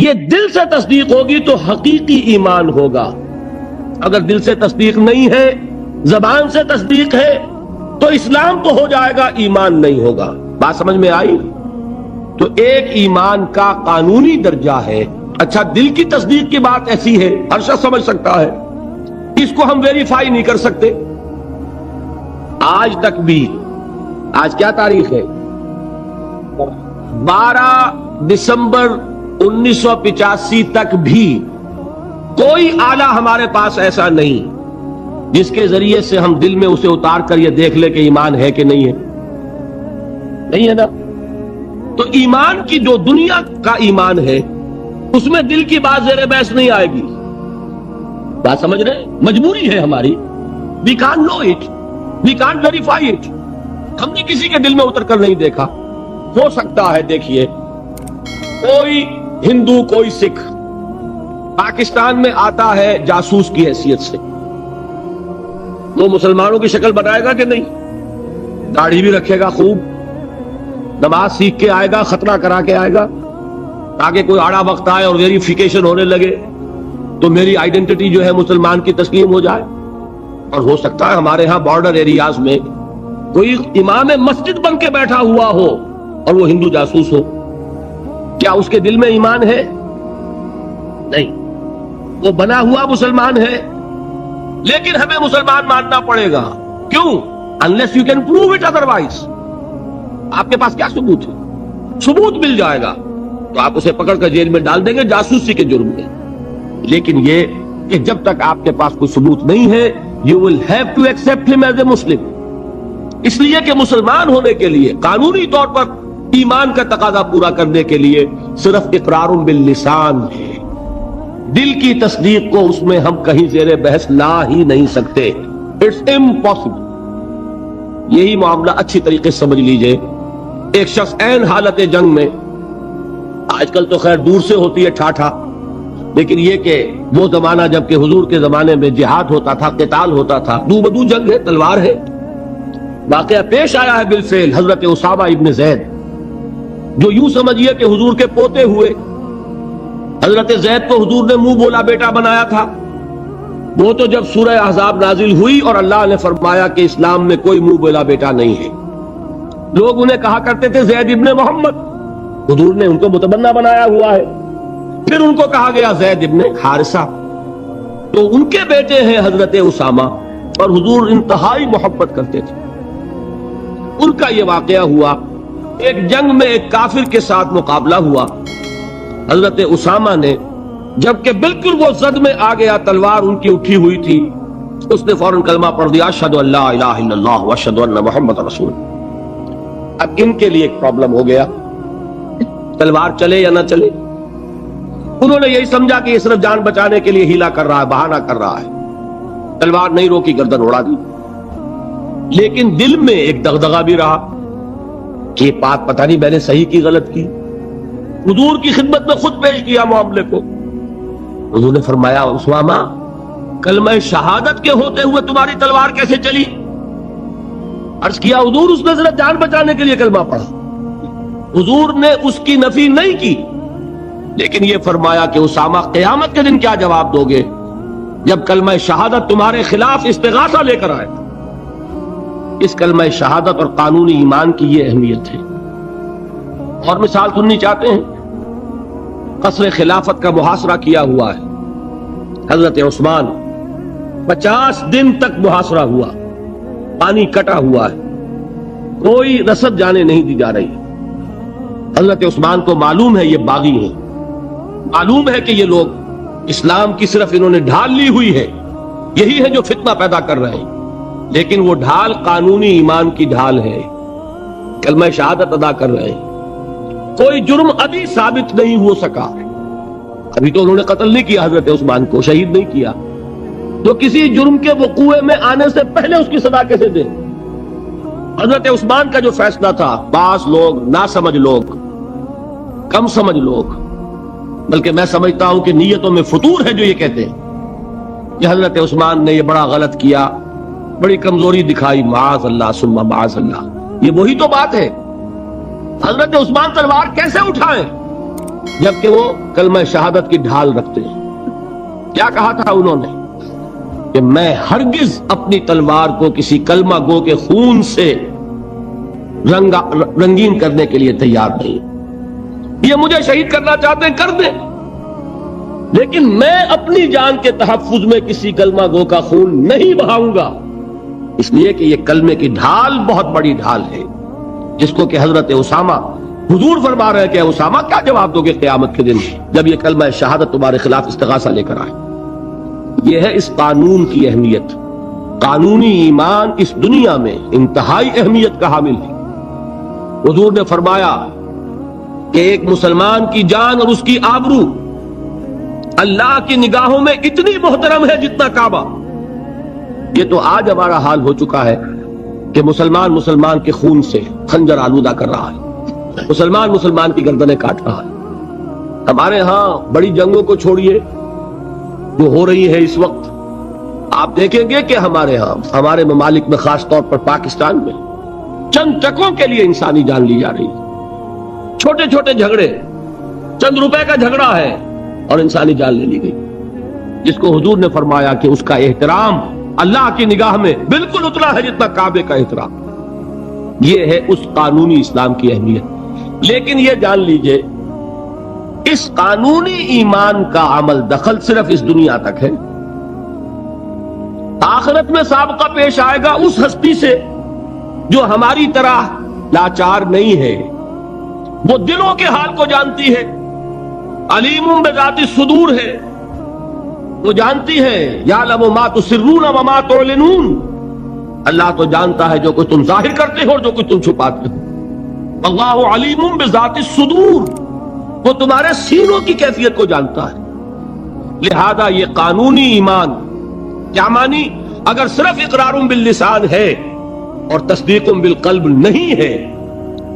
یہ دل سے تصدیق ہوگی تو حقیقی ایمان ہوگا. اگر دل سے تصدیق نہیں ہے، زبان سے تصدیق ہے، تو اسلام تو ہو جائے گا، ایمان نہیں ہوگا. بات سمجھ میں آئی؟ تو ایک ایمان کا قانونی درجہ ہے. اچھا، دل کی تصدیق کی بات ایسی ہے، ہر شخص سمجھ سکتا ہے، اس کو ہم ویریفائی نہیں کر سکتے. آج تک بھی، آج کیا تاریخ ہے؟ 12 دسمبر 1985 تک بھی کوئی آلہ ہمارے پاس ایسا نہیں جس کے ذریعے سے ہم دل میں اسے اتار کر یہ دیکھ لیں کہ ایمان ہے کہ نہیں ہے. نہیں ہے نا؟ تو ایمان کی جو دنیا کا ایمان ہے اس میں دل کی بات زیر بحث نہیں آئے گی. بات سمجھ رہے؟ مجبوری ہے ہماری. We can't know it, we can't verify it. ہم نے کسی کے دل میں اتر کر نہیں دیکھا. ہو سکتا ہے، دیکھیے، کوئی ہندو، کوئی سکھ پاکستان میں آتا ہے جاسوس کی حیثیت سے، وہ مسلمانوں کی شکل بنائے گا کہ نہیں؟ داڑھی بھی رکھے گا، خوب نماز سیکھ کے آئے گا، ختنہ کرا کے آئے گا، تاکہ کوئی آڑا وقت آئے اور ویریفیکیشن ہونے لگے تو میری آئیڈینٹی جو ہے مسلمان کی تسلیم ہو جائے. اور ہو سکتا ہے ہمارے ہاں بارڈر ایریاز میں کوئی امام مسجد بن کے بیٹھا ہوا ہو اور وہ ہندو جاسوس ہو. کیا اس کے دل میں ایمان ہے؟ نہیں، وہ بنا ہوا مسلمان ہے، لیکن ہمیں مسلمان ماننا پڑے گا. کیوں؟ unless you can prove it otherwise. آپ کے پاس کیا ثبوت ہے؟ ثبوت مل جائے گا تو آپ اسے پکڑ کر جیل میں ڈال دیں گے جاسوسی کے جرم میں. لیکن یہ کہ جب تک آپ کے پاس کوئی ثبوت نہیں ہے، you will have to accept him as a Muslim. اس لیے کہ مسلمان ہونے کے لیے قانونی طور پر ایمان کا تقاضا پورا کرنے کے لیے صرف اقرار باللسان ہے. دل کی تصدیق کو اس میں ہم کہیں زیر بحث لا ہی نہیں سکتے. It's impossible. یہی معاملہ اچھی طریقے سے سمجھ لیجئے. ایک شخص عین حالت جنگ میں، آج کل تو خیر دور سے ہوتی ہے ٹھاٹھا، لیکن یہ کہ وہ زمانہ جب کہ حضور کے زمانے میں جہاد ہوتا تھا، قتال ہوتا تھا، دو بدو جنگ ہے، تلوار ہے. واقعہ پیش آیا ہے بالفعل حضرت اسامہ ابن زید، جو یوں سمجھیے کہ حضور کے پوتے ہوئے. حضرت زید کو حضور نے منہ بولا بیٹا بنایا تھا. وہ تو جب سورہ احزاب نازل ہوئی اور اللہ نے فرمایا کہ اسلام میں کوئی منہ بولا بیٹا نہیں ہے، لوگ انہیں کہا کرتے تھے زید ابن محمد. حضور نے ان کو متبنہ بنایا ہوا ہے. پھر ان کو کہا گیا زید ابن حارثہ. تو ان کے بیٹے ہیں حضرت اسامہ، اور حضور انتہائی محبت کرتے تھے. ان کا یہ واقعہ ہوا، ایک جنگ میں ایک کافر کے ساتھ مقابلہ ہوا. حضرت اسامہ نے جبکہ بالکل وہ زد میں آ گیا، تلوار ان کی اٹھی ہوئی تھی، اس نے فوراً کلمہ پڑھ دیا، اشہد ان لا الہ الا اللہ واشہد ان محمد رسول. اب ان کے لیے ایک پرابلم ہو گیا، تلوار چلے یا نہ چلے. انہوں نے یہی سمجھا کہ یہ صرف جان بچانے کے لیے ہیلا کر رہا ہے، بہانہ کر رہا ہے. تلوار نہیں روکی، گردن اڑا دی. لیکن دل میں ایک دغدغہ بھی رہا کہ یہ بات پتہ نہیں میں نے صحیح کی غلط کی. حضور کی خدمت میں خود پیش کیا معاملے کو. حضور نے فرمایا اسامہ، کلمہ شہادت کے ہوتے ہوئے تمہاری تلوار کیسے چلی؟ عرض کیا حضور اس نے صرف جان بچانے کے لیے کلمہ پڑھا. حضور نے اس کی نفی نہیں کی، لیکن یہ فرمایا کہ اسامہ قیامت کے دن کیا جواب دو گے جب کلمہ شہادت تمہارے خلاف استغاثہ لے کر آئے. اس کلمہ شہادت اور قانونی ایمان کی یہ اہمیت ہے. اور مثال سننی چاہتے ہیں؟ قصر خلافت کا محاصرہ کیا ہوا ہے. حضرت عثمان 50 دن تک محاصرہ ہوا، پانی کٹا ہوا ہے، کوئی رسد جانے نہیں دی جا رہی. حضرت عثمان کو معلوم ہے یہ باغی ہیں، معلوم ہے کہ یہ لوگ اسلام کی صرف انہوں نے ڈھال لی ہوئی ہے، یہی ہے جو فتنہ پیدا کر رہے ہیں. لیکن وہ ڈھال قانونی ایمان کی ڈھال ہے، کلمہ شہادت ادا کر رہے ہیں. کوئی جرم ابھی ثابت نہیں ہو سکا، ابھی تو انہوں نے قتل نہیں کیا، حضرت عثمان کو شہید نہیں کیا. تو کسی جرم کے وقوع میں آنے سے پہلے اس کی سزا کیسے دیں؟ حضرت عثمان کا جو فیصلہ تھا، بعض لوگ ناسمجھ لوگ، کم سمجھ لوگ، بلکہ میں سمجھتا ہوں کہ نیتوں میں فطور ہے جو یہ کہتے ہیں کہ حضرت عثمان نے یہ بڑا غلط کیا، بڑی کمزوری دکھائی. معاذ اللہ ثم معاذ اللہ. یہ وہی تو بات ہے. حضرت عثمان تلوار کیسے اٹھائیں؟ جبکہ وہ کلمہ شہادت کی ڈھال رکھتے ہیں۔ کیا کہا تھا انہوں نے کہ میں ہرگز اپنی تلوار کو کسی کلمہ گو کے خون سے رنگین کرنے کے لیے تیار نہیں۔ یہ مجھے شہید کرنا چاہتے ہیں، کر دیں، لیکن میں اپنی جان کے تحفظ میں کسی کلمہ گو کا خون نہیں بہاؤں گا، اس لیے کہ یہ کلمے کی ڈھال بہت بڑی ڈھال ہے، جس کو کہ حضرت اسامہ، حضور فرما رہے ہیں کہ اسامہ کیا جواب دو گے قیامت کے دن جب یہ کلمہ شہادت تمہارے خلاف استغاثہ لے کر آئے۔ یہ ہے اس قانون کی اہمیت۔ قانونی ایمان اس دنیا میں انتہائی اہمیت کا حامل ہے۔ حضور نے فرمایا کہ ایک مسلمان کی جان اور اس کی آبرو اللہ کی نگاہوں میں اتنی محترم ہے جتنا کعبہ۔ یہ تو آج ہمارا حال ہو چکا ہے کہ مسلمان کے خون سے خنجر آلودہ کر رہا ہے، مسلمان کی گردنیں کاٹ رہا ہے۔ ہمارے ہاں بڑی جنگوں کو چھوڑیے جو ہو رہی ہے اس وقت، آپ دیکھیں گے کہ ہمارے ہاں، ہمارے ممالک میں، خاص طور پر پاکستان میں، چند ٹکوں کے لیے انسانی جان لی جا رہی ہے۔ چھوٹے چھوٹے جھگڑے، چند روپے کا جھگڑا ہے اور انسانی جان لے لی گئی، جس کو حضور نے فرمایا کہ اس کا احترام اللہ کی نگاہ میں بالکل اتنا ہے جتنا کعبے کا احترام۔ یہ ہے اس قانونی اسلام کی اہمیت۔ لیکن یہ جان لیجئے اس قانونی ایمان کا عمل دخل صرف اس دنیا تک ہے۔ آخرت میں سابقہ پیش آئے گا اس ہستی سے جو ہماری طرح لاچار نہیں ہے، وہ دلوں کے حال کو جانتی ہے، علیم بذات الصدور ہے، وہ جانتی ہے یعلم ما تسرون وما تعلنون، اللہ تو جانتا ہے جو کچھ تم ظاہر کرتے ہو اور جو کچھ تم چھپاتے ہو۔ اللہ علیم بذات الصدور، وہ تمہارے سینوں کی کیفیت کو جانتا ہے۔ لہذا یہ قانونی ایمان کیا مانی؟ اگر صرف اقرار باللسان ہے اور تصدیق بالقلب نہیں ہے،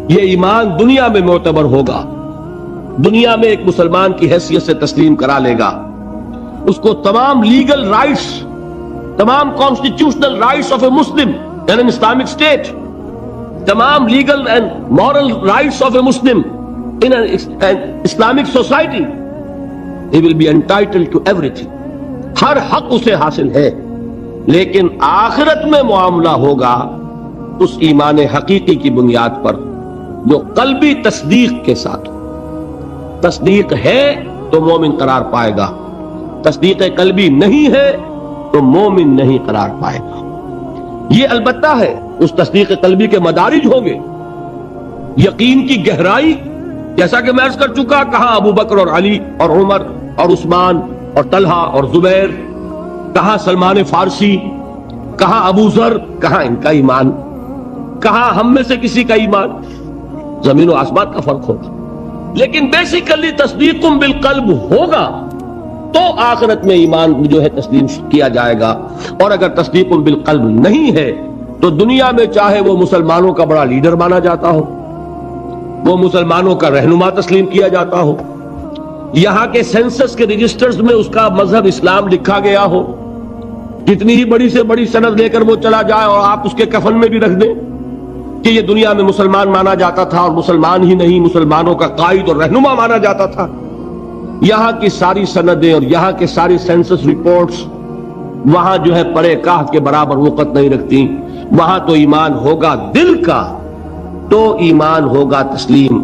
یہ ایمان دنیا میں معتبر ہوگا، دنیا میں ایک مسلمان کی حیثیت سے تسلیم کرا لے گا، اس کو تمام لیگل رائٹس، تمام constitutional rights of a Muslim in an Islamic state, تمام legal and moral rights of a Muslim in an Islamic society, he will be entitled to everything. ہر حق اسے حاصل ہے، لیکن آخرت میں معاملہ ہوگا اس ایمان حقیقی کی بنیاد پر جو قلبی تصدیق کے ساتھ۔ تصدیق ہے تو مومن قرار پائے گا، تصدیق قلبی نہیں ہے تو مومن نہیں قرار پائے گا۔ یہ البتہ ہے اس تصدیق قلبی کے مدارج ہوں گے، یقین کی گہرائی، جیسا کہ میں عرض کر چکا، کہاں ابو بکر اور علی اور عمر اور عثمان اور طلحہ اور زبیر، کہاں سلمان فارسی، کہاں ابو ذر، کہاں ان کا ایمان، کہاں ہم میں سے کسی کا ایمان، زمین و آسمان کا فرق ہوگا۔ لیکن بیسیکلی تصدیق بالقلب ہوگا تو آخرت میں ایمان جو ہے تسلیم کیا جائے گا، اور اگر تصدیق بالقلب نہیں ہے تو دنیا میں چاہے وہ مسلمانوں کا بڑا لیڈر مانا جاتا ہو، وہ مسلمانوں کا رہنما تسلیم کیا جاتا ہو، یہاں کے سینسس کے رجسٹرز میں اس کا مذہب اسلام لکھا گیا ہو، کتنی ہی بڑی سے بڑی سند لے کر وہ چلا جائے اور آپ اس کے کفن میں بھی رکھ دیں کہ یہ دنیا میں مسلمان مانا جاتا تھا، اور مسلمان ہی نہیں مسلمانوں کا قائد اور رہنما مانا جاتا تھا، یہاں کی ساری سندیں اور یہاں کے ساری سینسس رپورٹس وہاں جو ہے پرے کاہ کے برابر وقت نہیں رکھتی۔ وہاں تو ایمان ہوگا دل کا تو ایمان ہوگا تسلیم،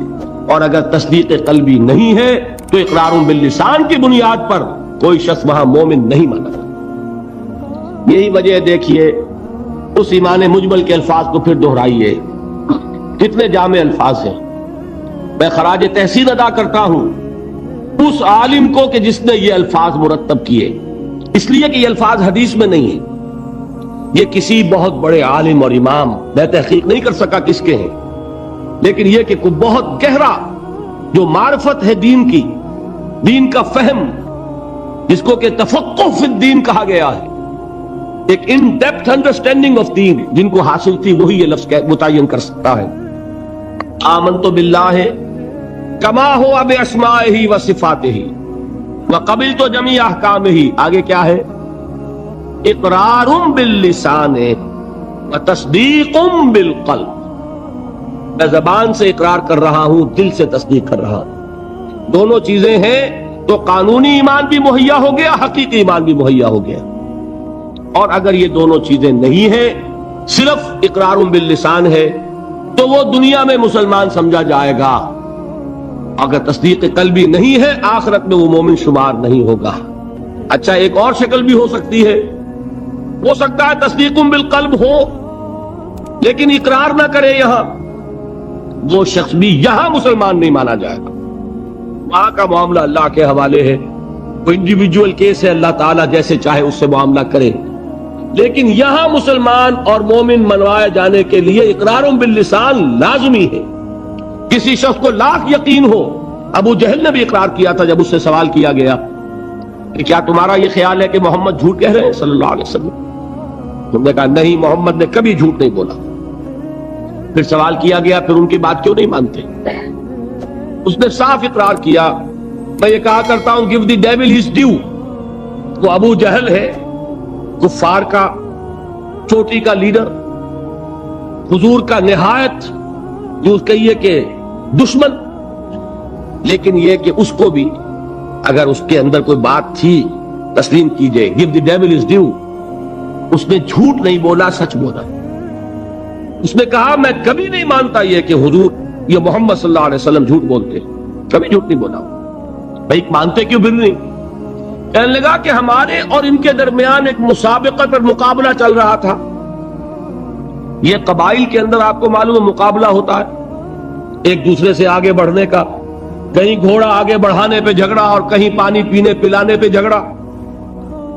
اور اگر تصدیق قلبی نہیں ہے تو اقرار باللسان کی بنیاد پر کوئی شخص وہاں مومن نہیں مانا۔ یہی وجہ دیکھیے اس ایمان مجمل کے الفاظ کو پھر دہرائیے، کتنے جامع الفاظ ہیں۔ میں خراج تحسین ادا کرتا ہوں اس عالم کو کہ جس نے یہ الفاظ مرتب کیے، اس لیے کہ یہ الفاظ حدیث میں نہیں ہیں، یہ کسی بہت بڑے عالم اور امام میں تحقیق نہیں کر سکا کس کے ہیں، لیکن یہ کہ کوئی بہت گہرا جو معرفت ہے دین کی، دین کا فہم، جس کو کہ تفقہ فی الدین کہا گیا ہے، ایک ان ڈیپتھ انڈرسٹینڈنگ آف دین جن کو حاصل تھی، وہی یہ لفظ متعین کر سکتا ہے۔ آمنت باللہ کما ہوا باسمائہ و صفاتہ وقبلت جمیع احکامہ، آگے کیا ہے؟ اقرار باللسان و تصدیق بالقلب، میں زبان سے اقرار کر رہا ہوں، دل سے تصدیق کر رہا ہوں۔ دونوں چیزیں ہیں تو قانونی ایمان بھی مہیا ہو گیا، حقیقی ایمان بھی مہیا ہو گیا. اور اگر یہ دونوں چیزیں نہیں ہیں، صرف اقرار باللسان ہے، تو وہ دنیا میں مسلمان سمجھا جائے گا. اگر تصدیق قلبی نہیں ہے، آخرت میں وہ مومن شمار نہیں ہوگا. اچھا، ایک اور شکل بھی ہو سکتی ہے. ہو سکتا ہے تصدیق بالقلب ہو لیکن اقرار نہ کرے، یہاں وہ شخص بھی یہاں مسلمان نہیں مانا جائے گا. وہاں کا معاملہ اللہ کے حوالے ہے، وہ انڈیویجول کیس ہے، اللہ تعالیٰ جیسے چاہے اس سے معاملہ کرے. لیکن یہاں مسلمان اور مومن منوائے جانے کے لیے اقرار باللسان لازمی ہے. کسی شخص کو لاکھ یقین ہو، ابو جہل نے بھی اقرار کیا تھا جب اس سے سوال کیا گیا کہ کیا تمہارا یہ خیال ہے کہ محمد جھوٹ کہہ رہے ہیں صلی اللہ علیہ وسلم؟ تم نے کہا نہیں، محمد نے کبھی جھوٹ نہیں بولا. پھر سوال کیا گیا پھر ان کی بات کیوں نہیں مانتے؟ اس نے صاف اقرار کیا، میں یہ کہا کرتا ہوں give the devil his due. وہ ابو جہل ہے، کفار کا چوٹی کا لیڈر، حضور کا نہایت جو کہیے کہ دشمن، لیکن یہ کہ اس کو بھی اگر اس کے اندر کوئی بات تھی تسلیم کیجئے. give the devil his due. اس نے جھوٹ نہیں بولا، سچ بولا. اس نے کہا میں کبھی نہیں مانتا یہ کہ حضور یہ محمد صلی اللہ علیہ وسلم جھوٹ بولتے، کبھی جھوٹ نہیں بولا. بھائی مانتے کیوں پھر نہیں؟ کہنے لگا کہ ہمارے اور ان کے درمیان ایک مسابقت اور مقابلہ چل رہا تھا. یہ قبائل کے اندر آپ کو معلوم ہے مقابلہ ہوتا ہے ایک دوسرے سے آگے بڑھنے کا. کہیں گھوڑا آگے بڑھانے پہ جھگڑا اور کہیں پانی پینے پلانے پہ جھگڑا.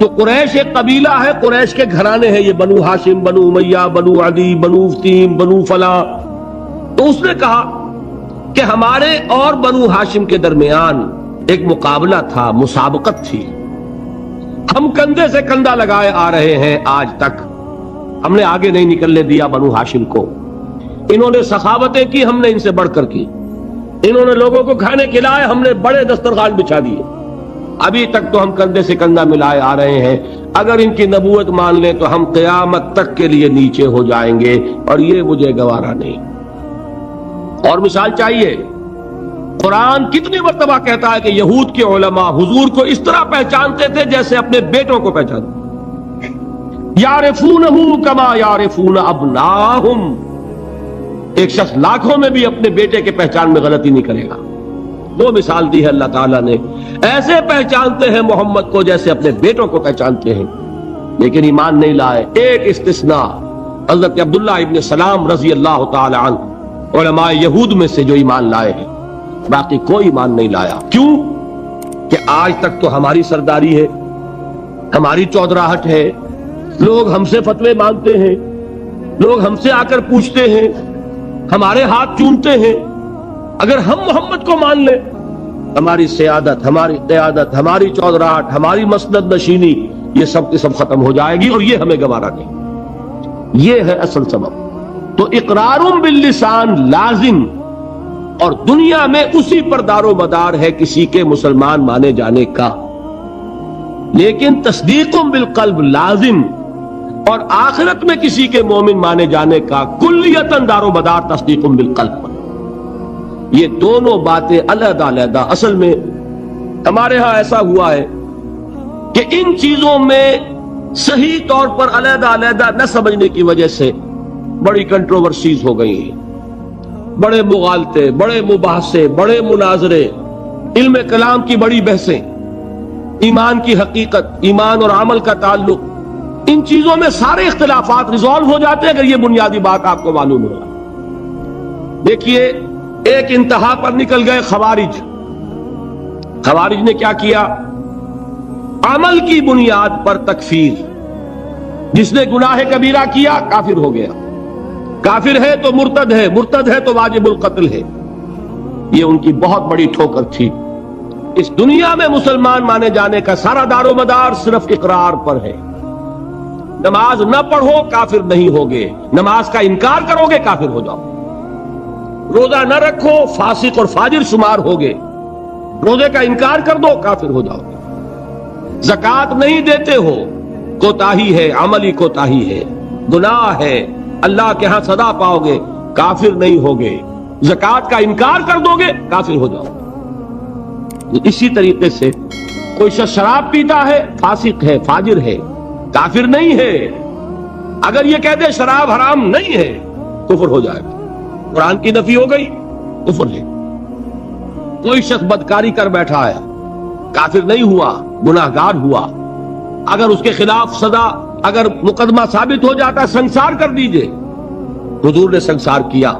تو قریش ایک قبیلہ ہے، قریش کے گھرانے ہیں، یہ بنو ہاشم، بنو امیہ، بنو عدی، بنو تیم، بنو فلاں. تو اس نے کہا کہ ہمارے اور بنو ہاشم کے درمیان ایک مقابلہ تھا، مسابقت تھی. ہم کندھے سے کندھا لگائے آ رہے ہیں آج تک، ہم نے آگے نہیں نکلنے دیا بنو ہاشم کو. انہوں نے سخاوتیں کی، ہم نے ان سے بڑھ کر کی. انہوں نے لوگوں کو کھانے کھلائے، ہم نے بڑے دسترخوان بچھا دیے. ابھی تک تو ہم کندھے سے کندھا ملائے آ رہے ہیں. اگر ان کی نبوت مان لیں تو ہم قیامت تک کے لیے نیچے ہو جائیں گے، اور یہ مجھے گوارا نہیں. اور مثال چاہیے؟ قرآن کتنی مرتبہ کہتا ہے کہ یہود کے علماء حضور کو اس طرح پہچانتے تھے جیسے اپنے بیٹوں کو پہچانتے. یعرفونہ کما یعرفون ابناہم. ایک شخص لاکھوں میں بھی اپنے بیٹے کے پہچان میں غلطی نہیں کرے گا. وہ مثال دی ہے اللہ تعالیٰ نے، ایسے پہچانتے ہیں محمد کو جیسے اپنے بیٹوں کو پہچانتے ہیں، لیکن ایمان نہیں لائے. ایک استثناء، حضرت عبداللہ ابن سلام رضی اللہ تعالی عنہ علماء یہود میں سے جو ایمان لائے ہیں، باقی کوئی ایمان نہیں لایا. کیوں؟ کہ آج تک تو ہماری سرداری ہے، ہماری چودراہٹ ہے، لوگ ہم سے فتوے مانگتے ہیں، لوگ ہم سے آ کر پوچھتے ہیں، ہمارے ہاتھ چومتے ہیں. اگر ہم محمد کو مان لیں، ہماری سیادت، ہماری قیادت، ہماری چودراہٹ، ہماری مسند نشینی، یہ سب کی سب ختم ہو جائے گی، اور یہ ہمیں گوارا نہیں. یہ ہے اصل سبب. تو اقرار باللسان لازم، اور دنیا میں اسی پر دار و مدار ہے کسی کے مسلمان مانے جانے کا. لیکن تصدیق بالقلب لازم، اور آخرت میں کسی کے مومن مانے جانے کا کلیتاً دار و مدار تصدیق بالقلب. یہ دونوں باتیں علیحدہ علیحدہ. اصل میں ہمارے ہاں ایسا ہوا ہے کہ ان چیزوں میں صحیح طور پر علیحدہ علیحدہ نہ سمجھنے کی وجہ سے بڑی کنٹروورسیز ہو گئی ہیں، بڑے مغالطے، بڑے مباحثے، بڑے مناظرے، علم کلام کی بڑی بحثیں، ایمان کی حقیقت، ایمان اور عمل کا تعلق، ان چیزوں میں سارے اختلافات ریزالو ہو جاتے ہیں اگر یہ بنیادی بات آپ کو معلوم ہوگا. دیکھیے، ایک انتہا پر نکل گئے خوارج. خوارج نے کیا کیا؟ عمل کی بنیاد پر تکفیر. جس نے گناہ کبیرہ کیا کافر ہو گیا، کافر ہے تو مرتد ہے، مرتد ہے تو واجب القتل ہے. یہ ان کی بہت بڑی ٹھوکر تھی. اس دنیا میں مسلمان مانے جانے کا سارا دار و مدار صرف اقرار پر ہے. نماز نہ پڑھو کافر نہیں ہوگے، نماز کا انکار کرو گے کافر ہو جاؤ. روزہ نہ رکھو فاسق اور فاجر شمار ہوگے، روزے کا انکار کر دو کافر ہو جاؤ گے. زکوٰۃ نہیں دیتے ہو، کوتاہی ہے، عملی کوتاہی ہے، گناہ ہے، اللہ کے ہاں سزا پاؤ گے، کافر نہیں ہوگے. زکوٰۃ کا انکار کر دو گے کافر ہو جاؤ. اسی طریقے سے کوئی شخص شراب پیتا ہے فاسق ہے، فاجر ہے، کافر نہیں ہے، اگر یہ کہہ دے شراب حرام نہیں ہے کفر ہو جائے گا، قرآن کی نفی ہو گئی، کفر ہے۔ کوئی شخص بدکاری کر بیٹھا ہے، کافر نہیں ہوا، گناہگار ہوا، اگر اس کے خلاف سزا، اگر مقدمہ ثابت ہو جاتا ہے سنسار کر دیجئے۔ حضور نے سنسار کیا،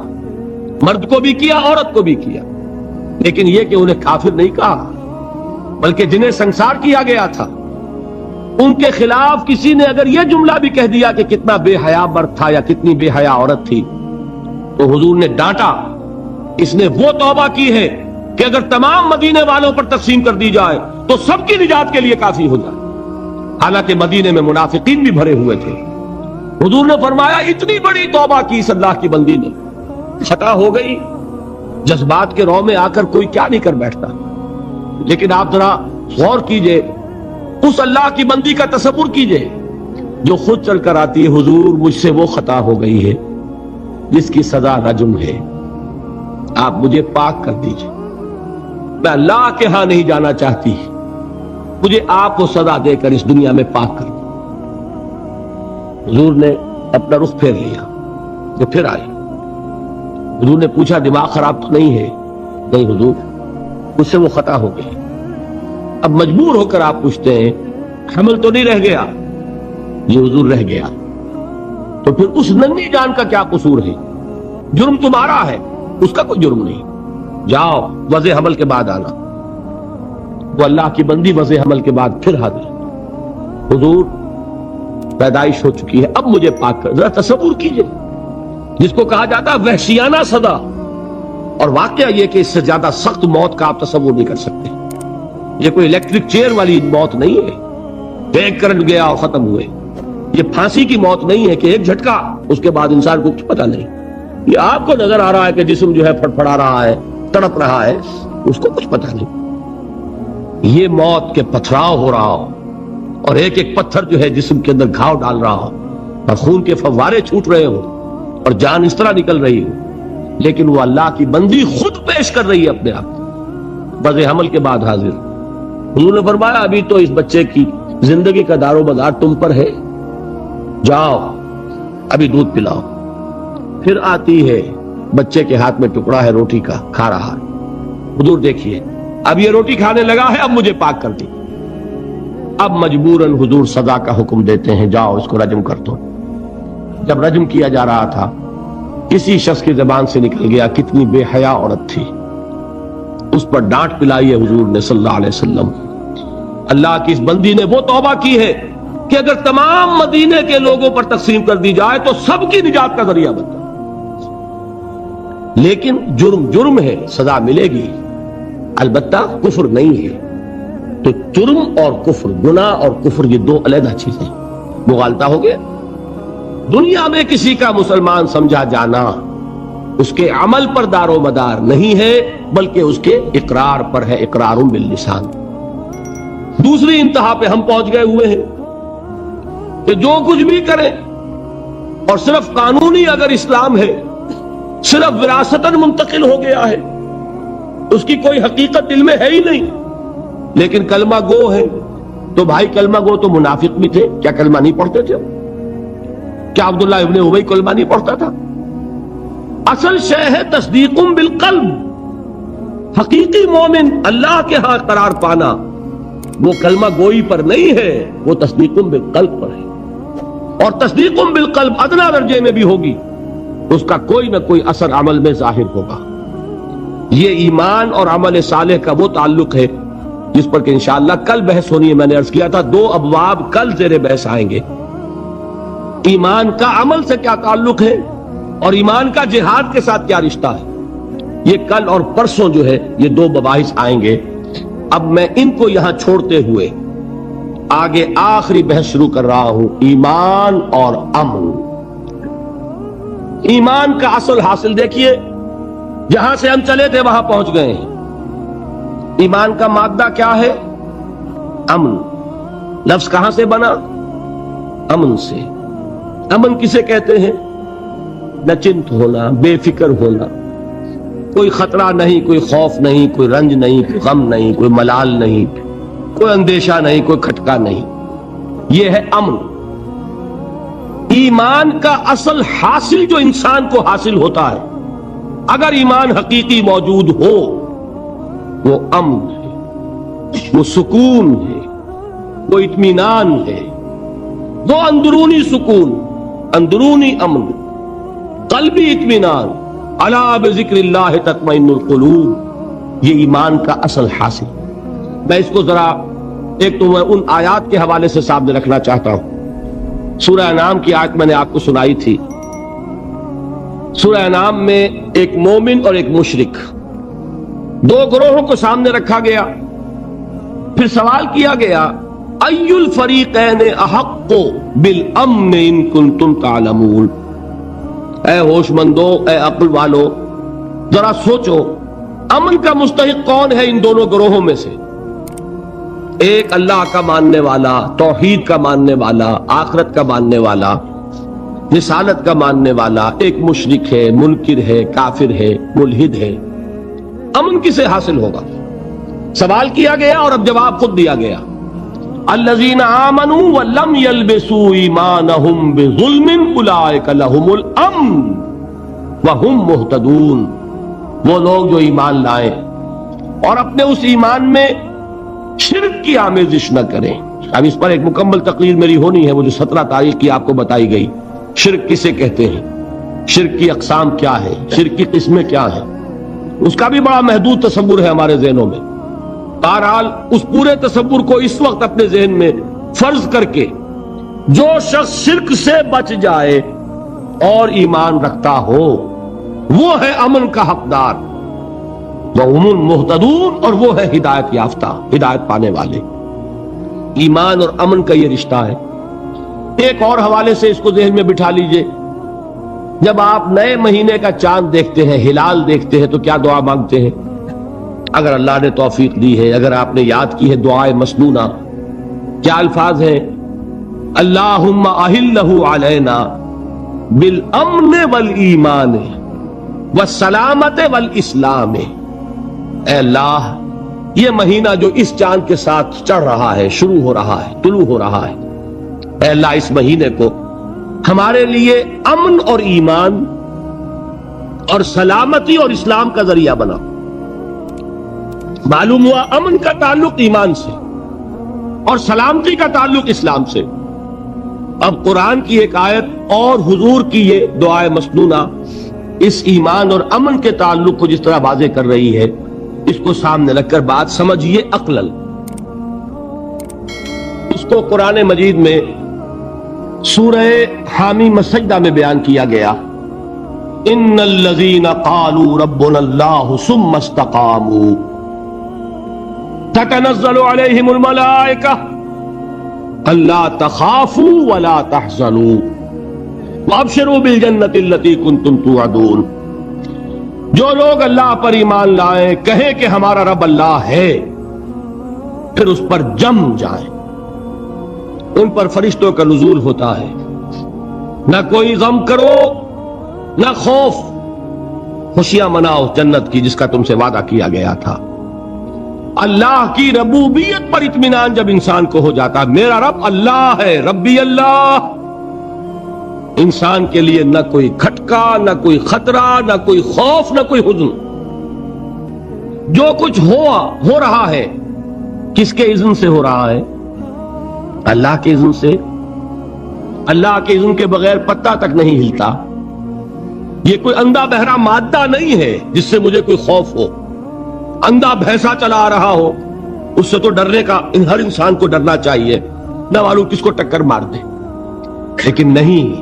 مرد کو بھی کیا، عورت کو بھی کیا، لیکن یہ کہ انہیں کافر نہیں کہا، بلکہ جنہیں سنسار کیا گیا تھا ان کے خلاف کسی نے اگر یہ جملہ بھی کہہ دیا کہ کتنا بے حیا مرد تھا یا کتنی بے حیا عورت تھی، تو حضور نے ڈانٹا، اس نے وہ توبہ کی ہے کہ اگر تمام مدینے والوں پر تقسیم کر دی جائے تو سب کی نجات کے لیے کافی ہو جائے۔ حالانکہ مدینے میں منافقین بھی بھرے ہوئے تھے۔ حضور نے فرمایا اتنی بڑی توبہ کی اس اللہ کی بندی نے، خطا ہو گئی، جذبات کے رو میں آ کر کوئی کیا نہیں کر بیٹھتا، لیکن آپ ذرا غور کیجئے، اس اللہ کی بندی کا تصور کیجئے جو خود چل کر آتی ہے، حضور مجھ سے وہ خطا ہو گئی ہے جس کی سزا رجم ہے، آپ مجھے پاک کر دیجئے، میں اللہ کے ہاں نہیں جانا چاہتی، مجھے آپ کو سزا دے کر اس دنیا میں پاک کر دیں۔ حضور نے اپنا رخ پھیر لیا، وہ پھر آئی۔ حضور نے پوچھا دماغ خراب تو نہیں ہے؟ نہیں حضور، مجھ سے وہ خطا ہو گئی۔ اب مجبور ہو کر آپ پوچھتے ہیں حمل تو نہیں رہ گیا؟ یہ حضور رہ گیا۔ تو پھر اس ننھی جان کا کیا قصور ہے؟ جرم تمہارا ہے، اس کا کوئی جرم نہیں، جاؤ وضع حمل کے بعد آنا۔ وہ اللہ کی بندی وضع حمل کے بعد پھر حاضر، حضور پیدائش ہو چکی ہے، اب مجھے پاک کر۔ ذرا تصور کیجئے، جس کو کہا جاتا ہے وحشیانہ سزا، اور واقعہ یہ کہ اس سے زیادہ سخت موت کا آپ تصور نہیں کر سکتے۔ یہ کوئی الیکٹرک چیئر والی موت نہیں ہے، ایک کرنٹ گیا اور ختم ہوئے۔ یہ پھانسی کی موت نہیں ہے کہ ایک جھٹکا اس کے بعد انسان کو کچھ پتہ نہیں۔ یہ آپ کو نظر آ رہا ہے کہ جسم جو ہے پھڑپھڑا رہا ہے، تڑپ رہا ہے، اس کو کچھ پتہ نہیں۔ یہ موت کے پتھراؤ ہو رہا ہو، اور ایک ایک پتھر جو ہے جسم کے اندر گھاؤ ڈال رہا ہو، اور خون کے فوارے چھوٹ رہے ہو، اور جان اس طرح نکل رہی ہو، لیکن وہ اللہ کی بندی خود پیش کر رہی ہے اپنے آپ، وضع حمل کے بعد حاضر۔ حضور نے فرمایا ابھی تو اس بچے کی زندگی کا دار و مدار تم پر ہے، جاؤ ابھی دودھ پلاؤ۔ پھر آتی ہے، بچے کے ہاتھ میں ٹکڑا ہے روٹی کا، کھا رہا ہے۔ حضور دیکھیے اب یہ روٹی کھانے لگا ہے، اب مجھے پاک کر دی۔ اب مجبوراً حضور سزا کا حکم دیتے ہیں، جاؤ اس کو رجم کر دو۔ جب رجم کیا جا رہا تھا، کسی شخص کی زبان سے نکل گیا کتنی بے حیا عورت تھی، اس پر ڈانٹ پلائی ہے حضور نے صلی اللہ علیہ وسلم۔ اللہ کی اس بندی نے وہ توبہ کی ہے کہ اگر تمام مدینے کے لوگوں پر تقسیم کر دی جائے تو سب کی نجات کا ذریعہ بنتا، لیکن جرم جرم ہے، سزا ملے گی، البتہ کفر نہیں ہے۔ تو جرم اور کفر، گناہ اور کفر، یہ دو علیحدہ چیزیں، مغالطہ ہو گیا۔ دنیا میں کسی کا مسلمان سمجھا جانا اس کے عمل پر دار و مدار نہیں ہے، بلکہ اس کے اقرار پر ہے، اقرار باللسان۔ دوسری انتہا پہ ہم پہنچ گئے ہوئے ہیں کہ جو کچھ بھی کریں، اور صرف قانونی اگر اسلام ہے، صرف وراثتاً منتقل ہو گیا ہے، اس کی کوئی حقیقت دل میں ہے ہی نہیں، لیکن کلمہ گو ہے، تو بھائی کلمہ گو تو منافق بھی تھے، کیا کلمہ نہیں پڑھتے تھے؟ کیا عبداللہ ابن ابی کلمہ نہیں پڑھتا تھا؟ اصل شے ہے تصدیق بالقلب۔ حقیقی مومن اللہ کے ہاں قرار پانا وہ کلمہ گوئی پر نہیں ہے، وہ تصدیق بالقلب پر ہے، اور تصدیق بالقلب ادنا درجے میں بھی ہوگی، اس کا کوئی نہ کوئی اثر عمل میں ظاہر ہوگا۔ یہ ایمان اور عمل صالح کا وہ تعلق ہے جس پر کہ انشاءاللہ کل بحث ہونی ہے۔ میں نے عرض کیا تھا 2 ابواب کل زیر بحث آئیں گے، ایمان کا عمل سے کیا تعلق ہے اور ایمان کا جہاد کے ساتھ کیا رشتہ ہے، یہ کل اور پرسوں جو ہے یہ 2 مباحث آئیں گے۔ اب میں ان کو یہاں چھوڑتے ہوئے آگے آخری بحث شروع کر رہا ہوں، ایمان اور عمل۔ ایمان کا اصل حاصل دیکھیے، جہاں سے ہم چلے تھے وہاں پہنچ گئے ہیں۔ ایمان کا مادہ کیا ہے؟ امن۔ لفظ کہاں سے بنا؟ امن سے۔ امن کسے کہتے ہیں؟ نچنت ہونا، بے فکر ہونا، کوئی خطرہ نہیں، کوئی خوف نہیں، کوئی رنج نہیں، کوئی غم نہیں، کوئی ملال نہیں، کوئی اندیشہ نہیں، کوئی کھٹکا نہیں. یہ ہے امن. ایمان کا اصل حاصل جو انسان کو حاصل ہوتا ہے اگر ایمان حقیقی موجود ہو، وہ امن ہے، وہ سکون ہے، وہ اطمینان ہے، وہ اندرونی سکون، اندرونی امن، قلبی اطمینان. الا بذکر اللہ تطمئن القلوب، یہ ایمان کا اصل حاصل. میں اس کو ذرا ایک تو میں ان آیات کے حوالے سے سامنے رکھنا چاہتا ہوں. سورہ انعام کی آیت میں نے آپ کو سنائی تھی. سورہ انعام میں ایک مومن اور ایک مشرک، دو گروہوں کو سامنے رکھا گیا. پھر سوال کیا گیا ای الفریقین احق بالامن ان کنتم تعلمون. اے ہوش مندو، اے عقل والو، ذرا سوچو امن کا مستحق کون ہے ان دونوں گروہوں میں سے؟ ایک اللہ کا ماننے والا، توحید کا ماننے والا، آخرت کا ماننے والا، رسالت کا ماننے والا. ایک مشرک ہے، منکر ہے، کافر ہے، ملحد ہے. امن کسے حاصل ہوگا؟ سوال کیا گیا اور اب جواب خود دیا گیا. الذین آمنوا ولم یلبسوا ایمانہم بظلم اولئک لہم الامن وہم مہتدون. وہ لوگ جو ایمان لائیں اور اپنے اس ایمان میں شرک کی آمیزش نہ کریں. اب اس پر ایک مکمل تقریر میری ہونی ہے، وہ جو 17 تاریخ کی آپ کو بتائی گئی. شرک کسے کہتے ہیں، شرک کی اقسام کیا ہے، شرک کی قسمیں کیا ہیں، اس کا بھی بڑا محدود تصور ہے ہمارے ذہنوں میں. بہرحال اس پورے تصور کو اس وقت اپنے ذہن میں فرض کر کے جو شخص شرک سے بچ جائے اور ایمان رکھتا ہو وہ ہے امن کا حقدار، وَهُمُ الْمُهْتَدُونَ، اور وہ ہے ہدایت یافتہ، ہدایت پانے والے. ایمان اور امن کا یہ رشتہ ہے. ایک اور حوالے سے اس کو ذہن میں بٹھا لیجئے. جب آپ نئے مہینے کا چاند دیکھتے ہیں، ہلال دیکھتے ہیں، تو کیا دعا مانگتے ہیں؟ اگر اللہ نے توفیق دی ہے، اگر آپ نے یاد کی ہے دعائے مسنونہ، کیا الفاظ ہیں؟ اللہم اہلہ علینا بالامن والایمان والسلامت والاسلام. اے اللہ، یہ مہینہ جو اس چاند کے ساتھ چڑھ رہا ہے، شروع ہو رہا ہے، طلوع ہو رہا ہے، اے اللہ اس مہینے کو ہمارے لیے امن اور ایمان اور سلامتی اور اسلام کا ذریعہ بنا. معلوم ہوا امن کا تعلق ایمان سے اور سلامتی کا تعلق اسلام سے. اب قرآن کی ایک آیت اور حضور کی یہ دعائے مسنونہ اس ایمان اور امن کے تعلق کو جس طرح واضح کر رہی ہے، اس کو سامنے رکھ کر بات سمجھیے عقلاً. اس کو قرآن مجید میں سورہ حامیم السجدہ میں بیان کیا گیا. ان الذین قالوا ربنا اللہ ثم استقاموا تتنزل علیہم الملائکہ الا تخافوا ولا تحزنوا وابشروا بالجنۃ التی کنتم توعدون. جو لوگ اللہ پر ایمان لائیں، کہیں کہ ہمارا رب اللہ ہے، پھر اس پر جم جائیں. ان پر فرشتوں کا نزول ہوتا ہے. نہ کوئی غم کرو نہ خوف، خوشیاں مناؤ جنت کی جس کا تم سے وعدہ کیا گیا تھا. اللہ کی ربوبیت پر اطمینان جب انسان کو ہو جاتا، میرا رب اللہ ہے، ربی اللہ، انسان کے لیے نہ کوئی کھٹکا، نہ کوئی خطرہ، نہ کوئی خوف، نہ کوئی حزن. جو کچھ ہو رہا ہے کس کے اذن سے ہو رہا ہے؟ اللہ کے اذن سے. اللہ کے اذن کے بغیر پتہ تک نہیں ہلتا. یہ کوئی اندھا بہرا مادہ نہیں ہے جس سے مجھے کوئی خوف ہو. اندھا بھینسا چلا آ رہا ہو، اس سے تو ڈرنے کا ہر انسان کو ڈرنا چاہیے، نہ معلوم کس کو ٹکر مار دے. لیکن نہیں،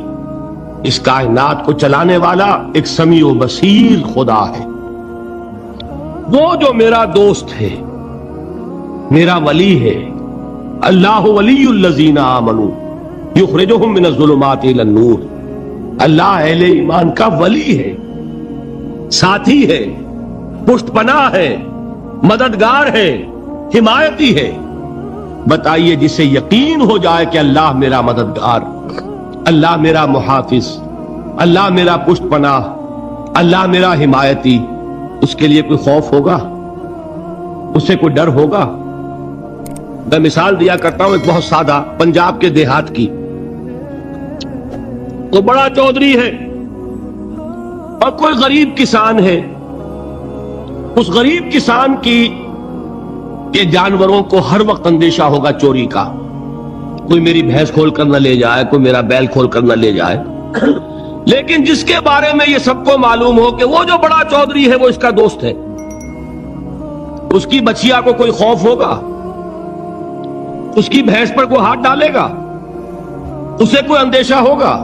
اس کائنات کو چلانے والا ایک سمیع و بصیر خدا ہے. وہ جو میرا دوست ہے، میرا ولی ہے. اللہ ولی الذین آمنوا یخرجہم من الظلمات الی النور. اللہ اہل ایمان کا ولی ہے، ساتھی ہے، پشت پناہ ہے، مددگار ہے، حمایتی ہے. بتائیے جسے یقین ہو جائے کہ اللہ میرا مددگار، اللہ میرا محافظ، اللہ میرا پشت پناہ، اللہ میرا حمایتی، اس کے لیے کوئی خوف ہوگا؟ اسے کوئی ڈر ہوگا؟ میں مثال دیا کرتا ہوں ایک بہت سادہ پنجاب کے دیہات کی. وہ بڑا چودھری ہے اور کوئی غریب کسان ہے. اس غریب کسان کی یہ جانوروں کو ہر وقت اندیشہ ہوگا چوری کا. کوئی میری بھینس کھول کر نہ لے جائے, کوئی میرا بیل کھول کر نہ لے جائے. لیکن جس کے بارے میں یہ سب کو معلوم ہو کہ وہ جو بڑا چودھری ہے وہ اس کا دوست ہے, اس کی بچیا کو کوئی خوف ہوگا؟ اس کی بھینس پر کوئی ہاتھ ڈالے گا؟ اسے کوئی اندیشہ ہوگا؟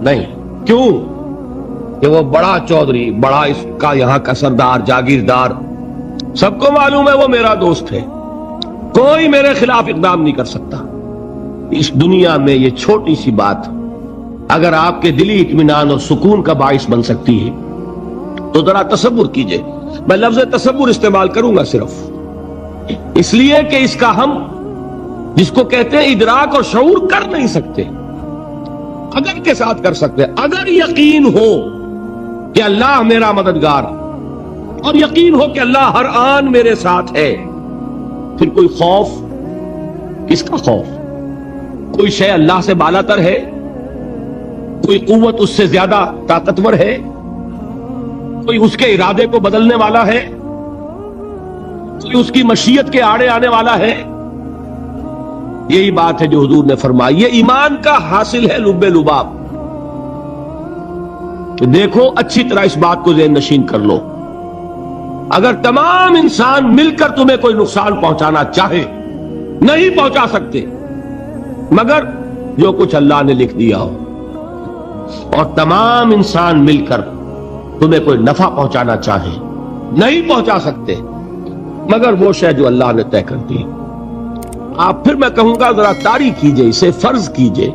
نہیں. کیوں؟ کہ وہ بڑا چودھری, بڑا اس کا یہاں کا سردار, جاگیردار, سب کو معلوم ہے وہ میرا دوست ہے, کوئی میرے خلاف اقدام نہیں کر سکتا. اس دنیا میں یہ چھوٹی سی بات اگر آپ کے دلی اطمینان اور سکون کا باعث بن سکتی ہے تو ذرا تصور کیجئے. میں لفظ تصور استعمال کروں گا صرف اس لیے کہ اس کا ہم جس کو کہتے ہیں ادراک اور شعور کر نہیں سکتے, اگر کے ساتھ کر سکتے. اگر یقین ہو کہ اللہ میرا مددگار اور یقین ہو کہ اللہ ہر آن میرے ساتھ ہے, پھر کوئی خوف, کس کا خوف؟ کوئی شے اللہ سے بالاتر ہے؟ کوئی قوت اس سے زیادہ طاقتور ہے؟ کوئی اس کے ارادے کو بدلنے والا ہے؟ کوئی اس کی مشیت کے آڑے آنے والا ہے؟ یہی بات ہے جو حضور نے فرمائی. یہ ایمان کا حاصل ہے لب لباب. کہ دیکھو اچھی طرح اس بات کو ذہن نشین کر لو, اگر تمام انسان مل کر تمہیں کوئی نقصان پہنچانا چاہے نہیں پہنچا سکتے مگر جو کچھ اللہ نے لکھ دیا ہو, اور تمام انسان مل کر تمہیں کوئی نفع پہنچانا چاہے نہیں پہنچا سکتے مگر وہ شے جو اللہ نے طے کر دی. آپ پھر میں کہوں گا ذرا طاری کیجئے, اسے فرض کیجئے,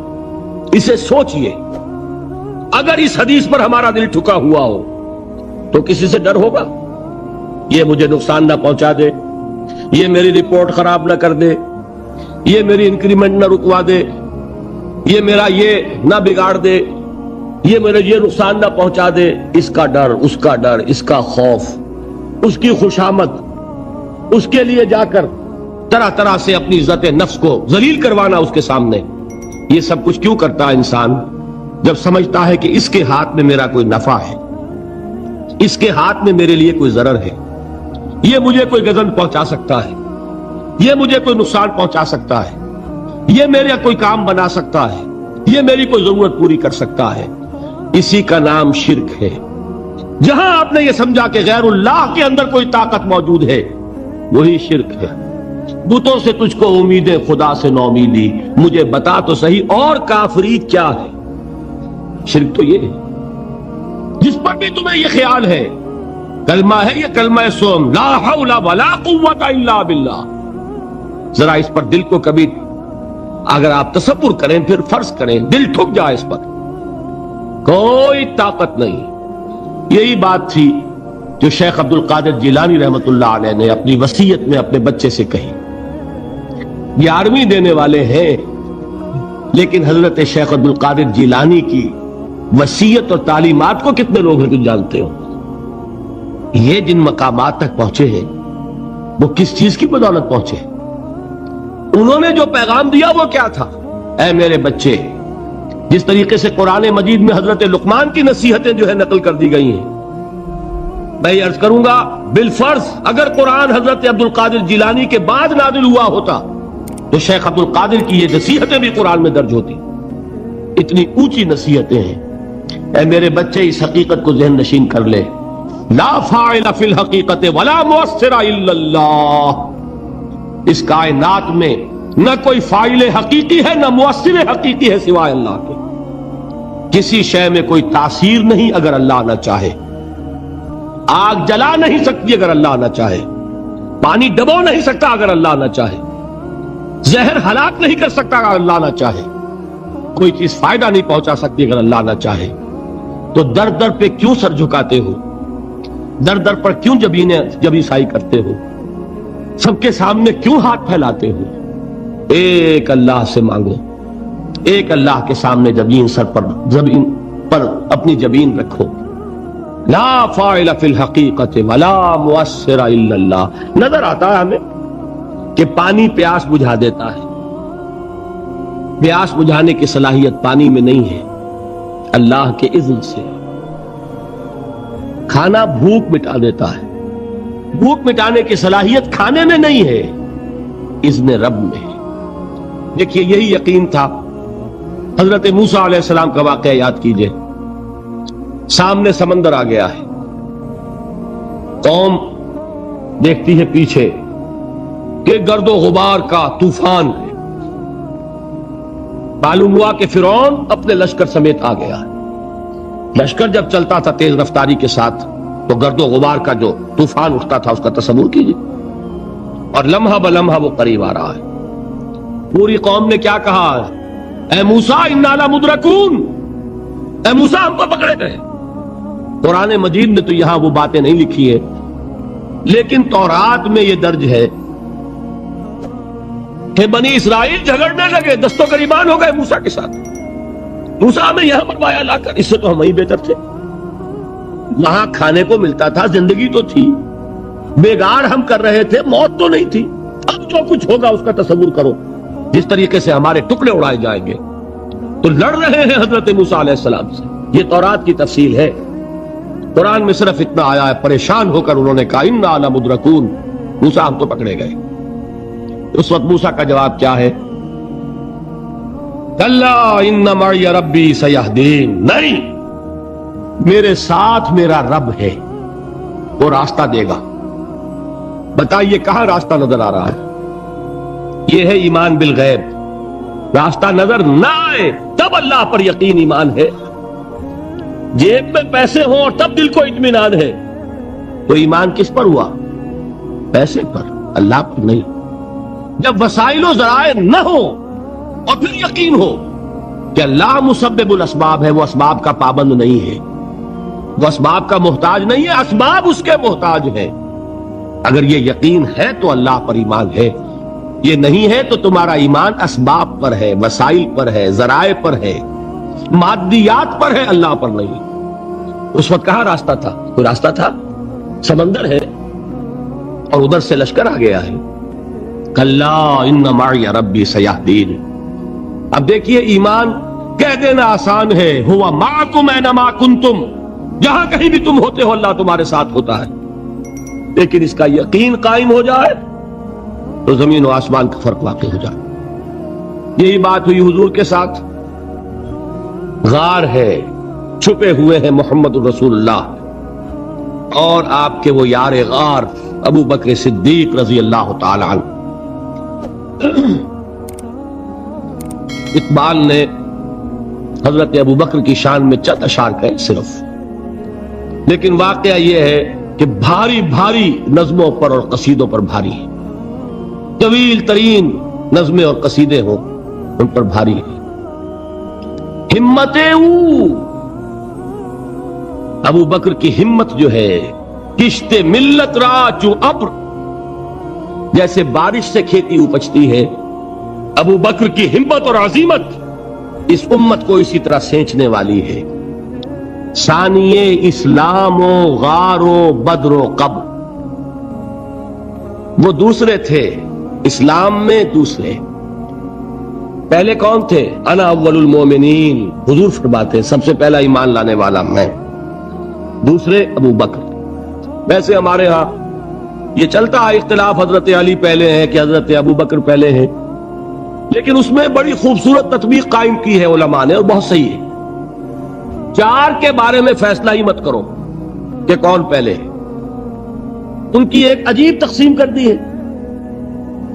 اسے سوچئے. اگر اس حدیث پر ہمارا دل ٹھکا ہوا ہو تو کسی سے ڈر ہوگا؟ یہ مجھے نقصان نہ پہنچا دے, یہ میری رپورٹ خراب نہ کر دے, یہ میری انکریمنٹ نہ رکوا دے, یہ میرا یہ نہ بگاڑ دے, یہ میرے یہ نقصان نہ پہنچا دے. اس کا ڈر, اس کا ڈر, اس کا خوف, اس کی خوشامد, اس کے لیے جا کر طرح طرح سے اپنی عزت نفس کو ذلیل کروانا اس کے سامنے. یہ سب کچھ کیوں کرتا ہے انسان؟ جب سمجھتا ہے کہ اس کے ہاتھ میں میرا کوئی نفع ہے, اس کے ہاتھ میں میرے لیے کوئی ضرر ہے, یہ مجھے کوئی غضب پہنچا سکتا ہے, یہ مجھے کوئی نقصان پہنچا سکتا ہے, یہ میرا کوئی کام بنا سکتا ہے, یہ میری کوئی ضرورت پوری کر سکتا ہے. اسی کا نام شرک ہے. جہاں آپ نے یہ سمجھا کہ غیر اللہ کے اندر کوئی طاقت موجود ہے وہی شرک ہے. بتوں سے تجھ کو امیدیں, خدا سے نومیدی, مجھے بتا تو صحیح اور کافری کیا ہے. شرک تو یہ ہے. جس پر بھی تمہیں یہ خیال ہے کلمہ ہے, یہ کلمہ سوم لا حول ولا قوت الا باللہ, ذرا اس پر دل کو کبھی اگر آپ تصور کریں پھر فرض کریں, دل ٹھک جائے اس پر, کوئی طاقت نہیں. یہی بات تھی جو شیخ عبد القادر جیلانی رحمت اللہ علیہ نے اپنی وصیت میں اپنے بچے سے کہی. 11ویں دینے والے ہیں لیکن حضرت شیخ عبد القادر جیلانی کی وصیت اور تعلیمات کو کتنے لوگ ہیں تم جانتے ہو؟ یہ جن مقامات تک پہنچے ہیں وہ کس چیز کی بدولت پہنچے؟ انہوں نے جو پیغام دیا وہ کیا تھا؟ اے میرے بچے, جس طریقے سے قرآن مجید میں حضرت لقمان کی نصیحتیں جو ہے نقل کر دی گئی ہیں, میں یہ عرض کروں گا بالفرض اگر قرآن حضرت عبد القادر جیلانی کے بعد نازل ہوا ہوتا تو شیخ عبد القادر کی یہ نصیحتیں بھی قرآن میں درج ہوتی. اتنی اونچی نصیحتیں ہیں. اے میرے بچے اس حقیقت کو ذہن نشین کر لے, لا فاعل فی الحقیقت ولا مؤثر الا اللہ. اس کائنات میں نہ کوئی فاعل حقیقی ہے نہ مؤثر حقیقی ہے سوائے اللہ کے. کسی شے میں کوئی تاثیر نہیں اگر اللہ نہ چاہے. آگ جلا نہیں سکتی اگر اللہ نہ چاہے, پانی ڈبو نہیں سکتا اگر اللہ نہ چاہے, زہر ہلاک نہیں کر سکتا اگر اللہ نہ چاہے, کوئی چیز فائدہ نہیں پہنچا سکتی اگر اللہ نہ چاہے. تو در در پہ کیوں سر جھکاتے ہو؟ در در پر کیوں جبیں سائی کرتے ہو؟ سب کے سامنے کیوں ہاتھ پھیلاتے ہو؟ ایک اللہ سے مانگو, ایک اللہ کے سامنے زمین پر اپنی جبین رکھو, لا فاعل فی الحقیقت ولا مؤثر الا اللہ. نظر آتا ہے ہمیں کہ پانی پیاس بجھا دیتا ہے. پیاس بجھانے کی صلاحیت پانی میں نہیں ہے، اللہ کے اذن سے. کھانا بھوک مٹا دیتا ہے، بھوک مٹانے کی صلاحیت کھانے میں نہیں ہے، اذن رب میں ہے. دیکھیے یہی یقین تھا. حضرت موسیٰ علیہ السلام کا واقعہ یاد کیجئے. سامنے سمندر آ گیا ہے، قوم دیکھتی ہے پیچھے کہ گرد و غبار کا طوفان ہے. معلوم ہوا کہ فرعون اپنے لشکر سمیت آ گیا ہے. لشکر جب چلتا تھا تیز رفتاری کے ساتھ تو گرد و غبار کا جو طوفان اٹھتا تھا اس کا تصور کیجیے. اور لمحہ بلمحہ وہ قریب آ رہا ہے. پوری قوم نے کیا کہا؟ اے موسیٰ انا لمدرکون، اے موسیٰ ہم کو پکڑے گئے. قرآن مجید نے تو یہاں وہ باتیں نہیں لکھی ہے، لیکن تورات میں یہ درج ہے کہ بنی اسرائیل جھگڑنے لگے، دست و گریبان ہو گئے موسیٰ کے ساتھ. موسیٰ ہمیں یہاں مروایا لا کر، اس سے تو ہم ہی بہتر تھے. وہاں کھانے کو ملتا تھا، زندگی تو تھی، بیگار ہم کر رہے تھے، موت تو نہیں تھی. اب جو کچھ ہوگا اس کا تصور کرو، جس طریقے سے ہمارے ٹکڑے اڑائے جائیں گے. تو لڑ رہے ہیں حضرت موسیٰ علیہ السلام سے. یہ تورات کی تفصیل ہے. قرآن میں صرف اتنا آیا ہے، پریشان ہو کر انہوں نے کہا انا لمدرکون، موسیٰ ہم تو پکڑے گئے. اس وقت موسیٰ کا جواب کیا ہے؟ کلا ان معی ربی سیہدین، نہیں، میرے ساتھ میرا رب ہے، وہ راستہ دے گا. بتائیے کہاں راستہ نظر آ رہا ہے؟ یہ ہے ایمان بالغیب. راستہ نظر نہ آئے تب اللہ پر یقین ایمان ہے. جیب میں پیسے ہوں اور تب دل کو اطمینان ہے، تو ایمان کس پر ہوا؟ پیسے پر، اللہ پر نہیں. جب وسائل و ذرائع نہ ہو اور پھر یقین ہو کہ اللہ مسبب الاسباب ہے، وہ اسباب کا پابند نہیں ہے، وہ اسباب کا محتاج نہیں ہے، اسباب اس کے محتاج ہے. اگر یہ یقین ہے تو اللہ پر ایمان ہے. یہ نہیں ہے تو تمہارا ایمان اسباب پر ہے، وسائل پر ہے، ذرائع پر ہے، مادیات پر ہے، اللہ پر نہیں. اس وقت کہاں راستہ تھا؟ کوئی راستہ تھا؟ سمندر ہے اور ادھر سے لشکر آ گیا ہے. کلا ان معی ربی سیہدین. اب دیکھیے ایمان کہہ دینا آسان ہے، ہوا معکم اینما کنتم، جہاں کہیں بھی تم ہوتے ہو اللہ تمہارے ساتھ ہوتا ہے. لیکن اس کا یقین قائم ہو جائے تو زمین و آسمان کا فرق واقع ہو جائے. یہی بات ہوئی حضور کے ساتھ. غار ہے، چھپے ہوئے ہیں محمد رسول اللہ اور آپ کے وہ یار غار ابو بکر صدیق رضی اللہ تعالی عنہ. اقبال نے حضرت ابو بکر کی شان میں چند اشعار کہے صرف، لیکن واقعہ یہ ہے کہ بھاری بھاری نظموں پر اور قصیدوں پر بھاری ہے. طویل ترین نظمیں اور قصیدے ہوں ان پر بھاری ہے. ہمتیں ابو بکر کی ہمت جو ہے، کشت ملت را چو ابر، جیسے بارش سے کھیتی اپجتی ہے، ابو بکر کی ہمت اور عظیمت اس امت کو اسی طرح سینچنے والی ہے. ثانیے اسلام و غار و بدر و قبر، وہ دوسرے تھے اسلام میں، دوسرے. پہلے کون تھے؟ انا اول المومنین، حضور فرماتے ہیں سب سے پہلا ایمان لانے والا میں. دوسرے ابو بکر. ویسے ہمارے ہاں یہ چلتا ہے اختلاف، حضرت علی پہلے ہیں کہ حضرت ابو بکر پہلے ہیں، لیکن اس میں بڑی خوبصورت تطبیق قائم کی ہے علماء نے اور بہت صحیح ہے. چار کے بارے میں فیصلہ ہی مت کرو کہ کون پہلے ہے. ان کی ایک عجیب تقسیم کر دی ہے.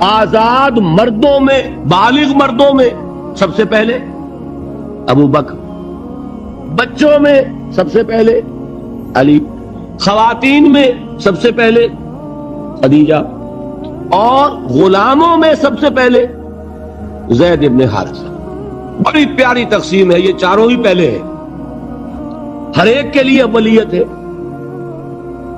آزاد مردوں میں، بالغ مردوں میں سب سے پہلے ابو بکر، بچوں میں سب سے پہلے علی، خواتین میں سب سے پہلے خدیجہ، اور غلاموں میں سب سے پہلے زید ابن حارثہ. بڑی پیاری تقسیم ہے. یہ چاروں ہی پہلے ہیں، ہر ایک کے لیے اولیت ہے.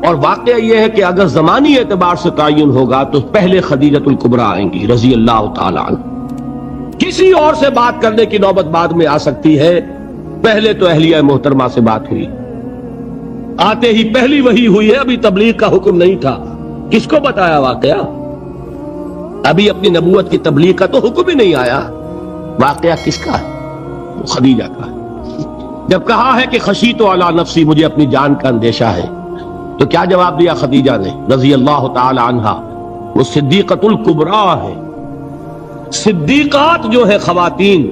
اور واقعہ یہ ہے کہ اگر زمانی اعتبار سے تعین ہوگا تو پہلے خدیجۃ الکبریٰ آئیں گی رضی اللہ تعالی عنہ. کسی اور سے بات کرنے کی نوبت بعد میں آ سکتی ہے، پہلے تو اہلیہ محترمہ سے بات ہوئی. آتے ہی پہلی وحی ہوئی ہے، ابھی تبلیغ کا حکم نہیں تھا. کس کو بتایا واقعہ؟ ابھی اپنی نبوت کی تبلیغ کا تو حکم ہی نہیں آیا. واقعہ کس کا ہے؟ خدیجہ کا ہے. جب کہا ہے کہ خشیت علی نفسی، مجھے اپنی جان کا اندیشہ ہے، تو کیا جواب دیا خدیجہ نے رضی اللہ تعالی عنہا؟ وہ صدیقۃ الکبریٰ ہے. صدیقات جو ہے خواتین،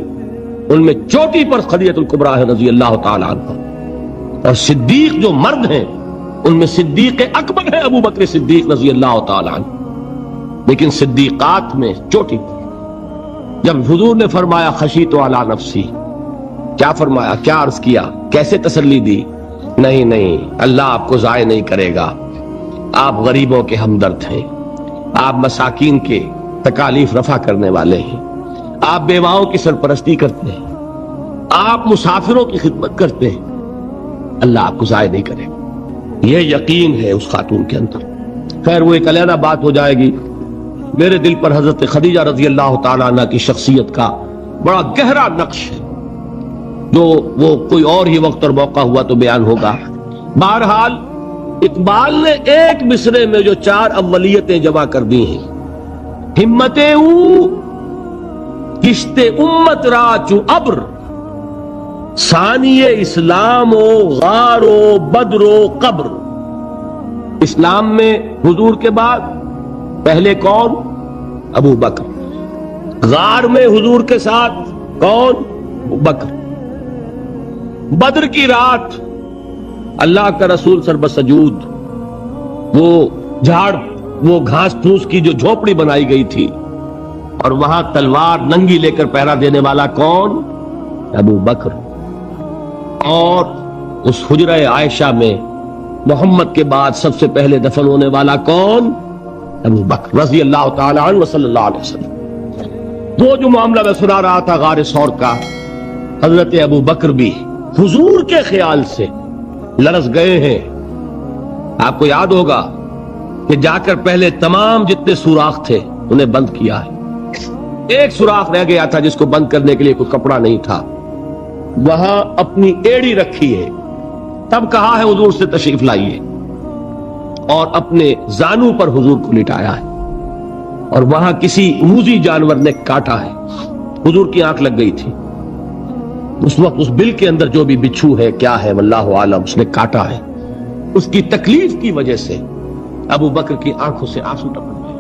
ان میں چوٹی پر خدیجہ الکبریٰ ہے رضی اللہ تعالی عنہا. اور صدیق جو مرد ہیں ان میں صدیق اکبر ہے ابو بکر صدیق رضی اللہ تعالی عنہ. لیکن صدیقات میں چوٹی پر. جب حضور نے فرمایا خشیت علی نفسی، کیا فرمایا؟ کیا عرض کیا؟ کیسے تسلی دی؟ نہیں، اللہ آپ کو ضائع نہیں کرے گا. آپ غریبوں کے ہمدرد ہیں، آپ مساکین کے تکالیف رفع کرنے والے ہیں، آپ بیواؤں کی سرپرستی کرتے ہیں، آپ مسافروں کی خدمت کرتے ہیں. اللہ آپ کو ضائع نہیں کرے گا. یہ یقین ہے اس خاتون کے اندر. خیر وہ ایک علیحدہ بات ہو جائے گی. میرے دل پر حضرت خدیجہ رضی اللہ تعالی عنہ کی شخصیت کا بڑا گہرا نقش ہے، جو وہ کوئی اور ہی وقت اور موقع ہوا تو بیان ہوگا. بہرحال اقبال نے ایک مصرے میں جو 4 اولیتیں جمع کر دی ہیں: ہمتیں کشت امت را چو ابر، ثانی اسلام و غار و بدر و قبر. اسلام میں حضور کے بعد پہلے کون؟ ابو بکر. غار میں حضور کے ساتھ کون؟ ابو بکر. بدر کی رات اللہ کا رسول سر بسجود، وہ جھاڑ، وہ گھاس پھوس کی جو جھوپڑی بنائی گئی تھی، اور وہاں تلوار ننگی لے کر پہرا دینے والا کون؟ ابو بکر. اور اس حجرہ عائشہ میں محمد کے بعد سب سے پہلے دفن ہونے والا کون؟ ابو بکر رضی اللہ تعالی عنہ وصلی اللہ علیہ وسلم. وہ جو معاملہ میں سنا رہا تھا غار ثور کا، حضرت ابو بکر بھی حضور کے خیال سے لرز گئے ہیں. آپ کو یاد ہوگا کہ جا کر پہلے تمام جتنے سوراخ تھے انہیں بند کیا ہے. ایک سوراخ رہ گیا تھا جس کو بند کرنے کے لیے کوئی کپڑا نہیں تھا. وہاں اپنی ایڑی رکھی ہے. تب کہا ہے حضور سے تشریف لائیے، اور اپنے زانو پر حضور کو لٹایا ہے. اور وہاں کسی موذی جانور نے کاٹا ہے. حضور کی آنکھ لگ گئی تھی اس وقت. اس بل کے اندر جو بھی بچھو ہے کیا ہے واللہ عالم، اس نے کاٹا ہے. اس کی تکلیف کی وجہ سے ابو بکر کی آنکھوں سے آنسو ٹپک گئے.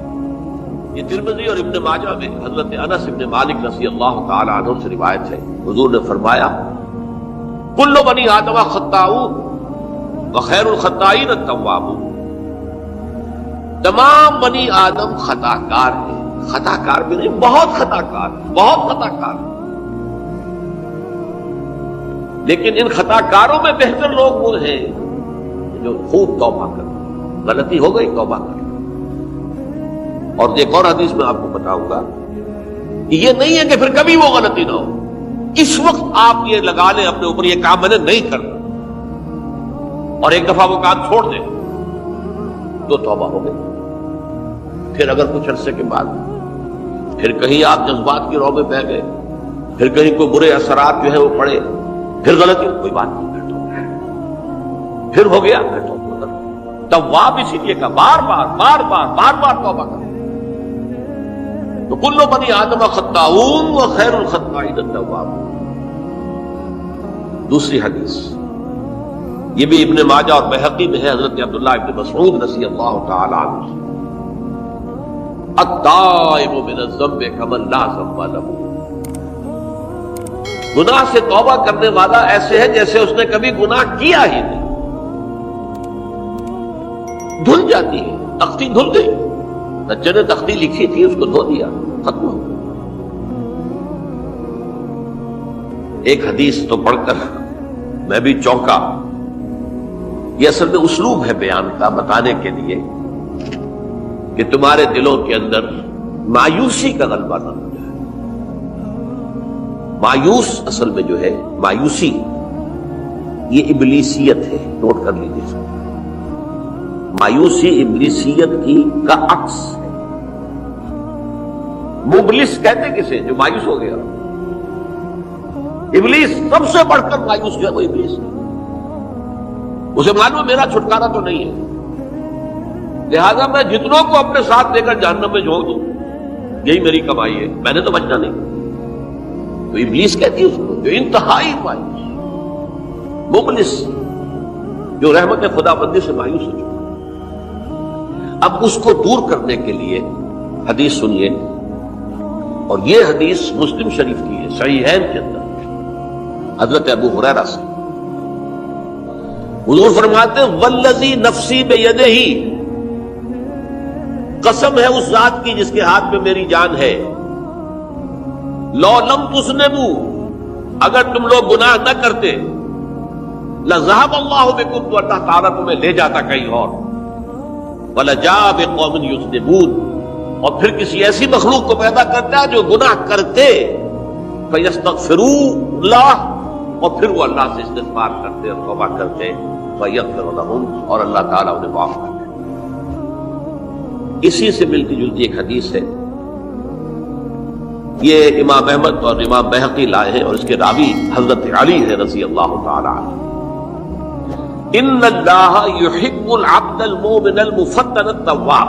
یہ ترمذی اور ابن ماجہ میں حضرت انس ابن مالک رضی اللہ تعالی عنہ سے روایت ہے. حضور نے فرمایا کل بنی آدم خطاؤون وخیر الخطائین التوابون. تمام بنی آدم خطا کار ہیں. خطا کار بھی نہیں، بہت خطا کار، بہت خطا کار. لیکن ان خطا کاروں میں بہتر لوگ وہ ہیں جو خوب توبہ کرتے. غلطی ہو گئی توبہ کر. اور ایک اور حدیث میں آپ کو بتاؤں گا کہ یہ نہیں ہے کہ پھر کبھی وہ غلطی نہ ہو. اس وقت آپ یہ لگا لیں اپنے اوپر یہ کام میں نے نہیں کرنا، اور ایک دفعہ وہ کام چھوڑ دیں تو توبہ ہو گئی. پھر اگر کچھ عرصے کے بعد پھر کہیں آپ جذبات کی رو میں بہہ گئے، پھر کہیں کوئی برے اثرات جو ہے وہ پڑے، پھر غلطی، کوئی بات نہیں، پھر ہو گیا، پھر تواب اسی لیے کا بار بار توبہ کرو. تو کل بنی آدم خطاؤون وخیر الخطائین التوابون. دوسری حدیث یہ بھی ابن ماجہ اور بہقی میں ہے، حضرت عبداللہ ابن مسعود رضی اللہ تعالی عنہ. التائب من الذنب کمن لا ذنب له. گناہ سے توبہ کرنے والا ایسے ہے جیسے اس نے کبھی گناہ کیا ہی نہیں. دھل جاتی ہے، تختی دھل گئی. بچے نے تختی لکھی تھی اس کو دھو دیا، ختم ہو گیا. ایک حدیث تو پڑھ کر میں بھی چونکا. یہ اصل میں اسلوب ہے بیان کا، بتانے کے لیے کہ تمہارے دلوں کے اندر مایوسی کا غلبہ نہ ہو جائے. مایوس اصل میں جو ہے مایوسی یہ ابلیسیت ہے. نوٹ کر لیجیے اس کو. مایوسی ابلیسیت کی کا عکس ہے. مبلس کہتے کسے جو مایوس ہو گیا؟ ابلیس سب سے بڑھ کر مایوس جو ہے وہ ابلیس ہے. اسے معلوم میرا چھٹکارا تو نہیں ہے، لہذا میں جتنوں کو اپنے ساتھ لے کر جہنم میں جھونک دوں، یہی میری کمائی ہے، میں نے تو بچنا نہیں۔ تو ابلیس کہتی ہے اس کو جو انتہائی مایوس مبلس، جو رحمت خدا بندی سے مایوس ہو چکا۔ اب اس کو دور کرنے کے لیے حدیث سنیے، اور یہ حدیث مسلم شریف کی ہے، صحیحین کے اندر حضرت ابو ہریرہ سے حضور فرماتے ہیں والذی نفسی بیدہ، قسم ہے اس ذات کی جس کے ہاتھ میں میری جان ہے، لو لم تذنبوا، اگر تم لوگ گناہ نہ کرتے، لذهب اللہ بکم، تو اللہ تعالیٰ تمہیں لے جاتا کہیں اور، ولجاء بقوم یذنبون، اور پھر کسی ایسی مخلوق کو پیدا کرتا ہے جو گناہ کرتے، فیستغفروا اللہ، اور پھر وہ اللہ سے استغفار کرتے اور توبہ کرتے، فیغفر لهم، اور اللہ تعالیٰ انہیں معاف کرتے۔ اسی سے ملتی جلتی ایک حدیث ہے، یہ امام احمد اور امام بہقی لائے ہیں، اور اس کے راوی حضرت علی ہے رضی اللہ تعالی عنہ۔ ان اللہ یحب العبد المؤمن المفتن التواب،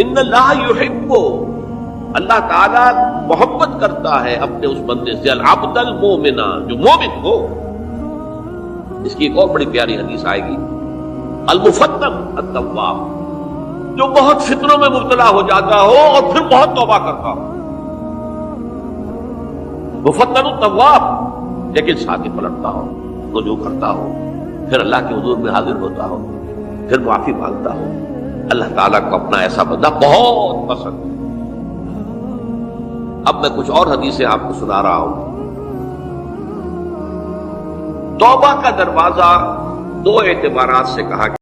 ان اللہ یحب، اللہ تعالی محبت کرتا ہے اپنے اس بندے سے، العبد المؤمن، جو مومن ہو۔ اس کی ایک اور بڑی پیاری حدیث آئے گی، المفتن التواب، جو بہت فتنوں میں مبتلا ہو جاتا ہو اور پھر بہت توبہ کرتا ہو، مفتن التواب، لیکن ساتھ ہی پلٹتا ہو، رجوع کرتا ہو، پھر اللہ کے حضور میں حاضر ہوتا ہو، پھر معافی مانگتا ہو۔ اللہ تعالیٰ کو اپنا ایسا بندہ بہت پسند ہے۔ اب میں کچھ اور حدیثیں آپ کو سنا رہا ہوں۔ توبہ کا دروازہ دو اعتبارات سے کہا